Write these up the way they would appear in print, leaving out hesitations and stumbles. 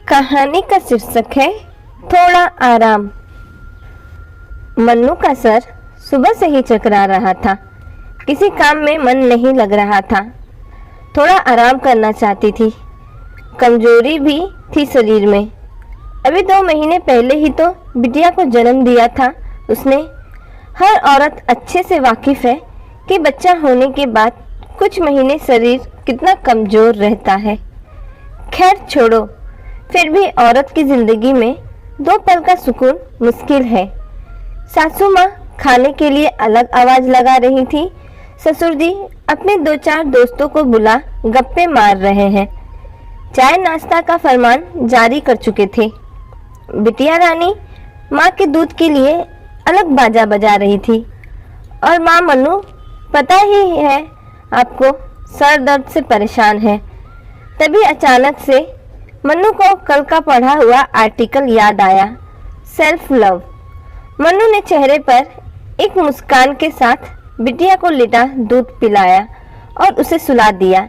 कहानी का शीर्षक है थोड़ा आराम। मन्नू का सर सुबह से ही चकरा रहा था। किसी काम में मन नहीं लग रहा था। थोड़ा आराम करना चाहती थी। कमजोरी भी थी शरीर में। अभी 2 महीने पहले ही तो बिटिया को जन्म दिया था उसने। हर औरत अच्छे से वाकिफ है कि बच्चा होने के बाद कुछ महीने शरीर कितना कमजोर रहता है। खैर छोड़ो, फिर भी औरत की जिंदगी में 2 पल का सुकून मुश्किल है। सासू माँ खाने के लिए अलग आवाज लगा रही थी। ससुर जी अपने 2-4 दोस्तों को बुला गप्पे मार रहे हैं। चाय नाश्ता का फरमान जारी कर चुके थे। बिटिया रानी माँ के दूध के लिए अलग बाजा बजा रही थी और माँ मन्नू पता ही है आपको सर दर्द से परेशान है। तभी अचानक से मन्नू को कल का पढ़ा हुआ आर्टिकल याद आया, सेल्फ लव। मन्नू ने चेहरे पर एक मुस्कान के साथ बिटिया को लिटा दूध पिलाया और उसे सुला दिया।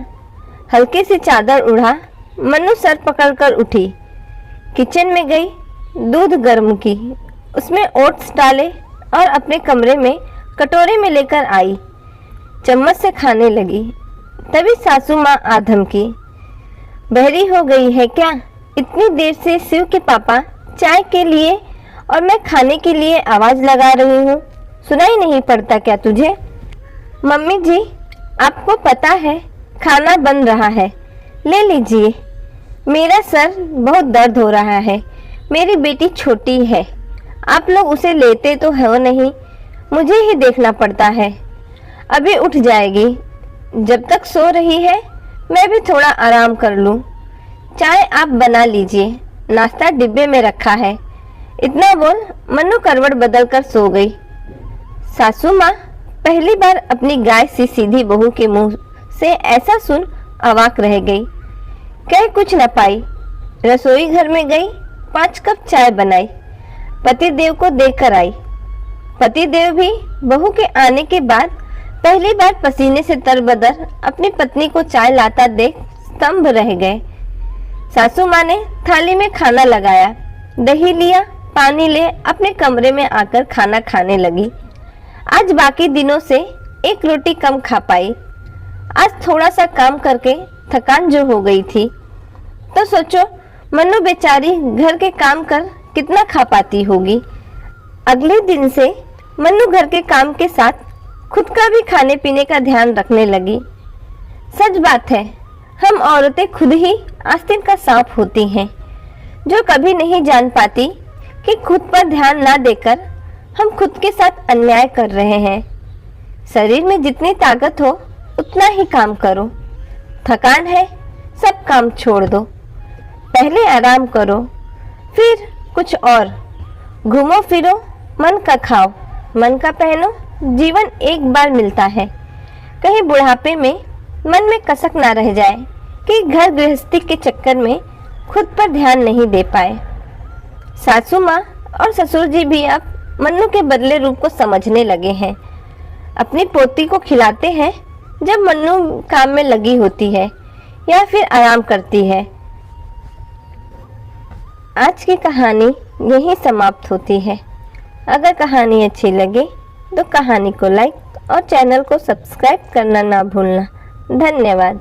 हल्की सी चादर उड़ा मन्नू सर पकड़कर उठी। किचन में गई, दूध गर्म की, उसमें ओट्स डाले और अपने कमरे में कटोरे में लेकर आई। चम्मच से खाने लगी। तभी सासू माँ आधम की, बहरी हो गई है क्या? इतनी देर से शिव के पापा चाय के लिए और मैं खाने के लिए आवाज लगा रही हूँ, सुनाई नहीं पड़ता क्या तुझे? मम्मी जी आपको पता है खाना बन रहा है, ले लीजिए। मेरा सर बहुत दर्द हो रहा है। मेरी बेटी छोटी है, आप लोग उसे लेते तो हो नहीं, मुझे ही देखना पड़ता है। अभी उठ जाएगी। जब तक सो रही है मैं भी थोड़ा आराम कर लूं। चाय आप बना लीजिए, नाश्ता डिब्बे में रखा है। इतना बोल मन्नू करवट बदल कर सो गई। सासू माँ पहली बार अपनी गाय सी सीधी बहू के मुंह से ऐसा सुन अवाक रह गई। कह कुछ न पाई। रसोई घर में गई, 5 कप चाय बनाई, पतिदेव को देकर आई। पतिदेव भी बहू के आने के बाद पहली बार पसीने से तरबदर अपनी पत्नी को चाय लाता देख स्तंभ रह गए। सासू माँ ने थाली में खाना लगाया, दही लिया, पानी ले अपने कमरे में आकर खाना खाने लगी। आज बाकी दिनों से 1 रोटी कम खा पाई। आज थोड़ा सा काम करके थकान जो हो गई थी, तो सोचो मन्नू बेचारी घर के काम कर कितना खा पाती होगी। अगले दिन से मन्नू घर के काम के साथ खुद का भी खाने पीने का ध्यान रखने लगी। सच बात है, हम औरतें खुद ही आस्तीन का सांप होती हैं, जो कभी नहीं जान पाती कि खुद पर ध्यान ना देकर हम खुद के साथ अन्याय कर रहे हैं। शरीर में जितनी ताकत हो उतना ही काम करो। थकान है, सब काम छोड़ दो। पहले आराम करो, फिर कुछ और। घूमो फिरो, मन का खाओ, मन का पहनो। जीवन एक बार मिलता है। कहीं बुढ़ापे में मन में कसक ना रह जाए कि घर गृहस्थी के चक्कर में खुद पर ध्यान नहीं दे पाए। सासू माँ और ससुर जी भी अब मन्नू के बदले रूप को समझने लगे हैं। अपनी पोती को खिलाते हैं जब मन्नू काम में लगी होती है या फिर आराम करती है। आज की कहानी यहीं समाप्त होती है। अगर कहानी अच्छी लगे तो कहानी को लाइक और चैनल को सब्सक्राइब करना ना भूलना। धन्यवाद।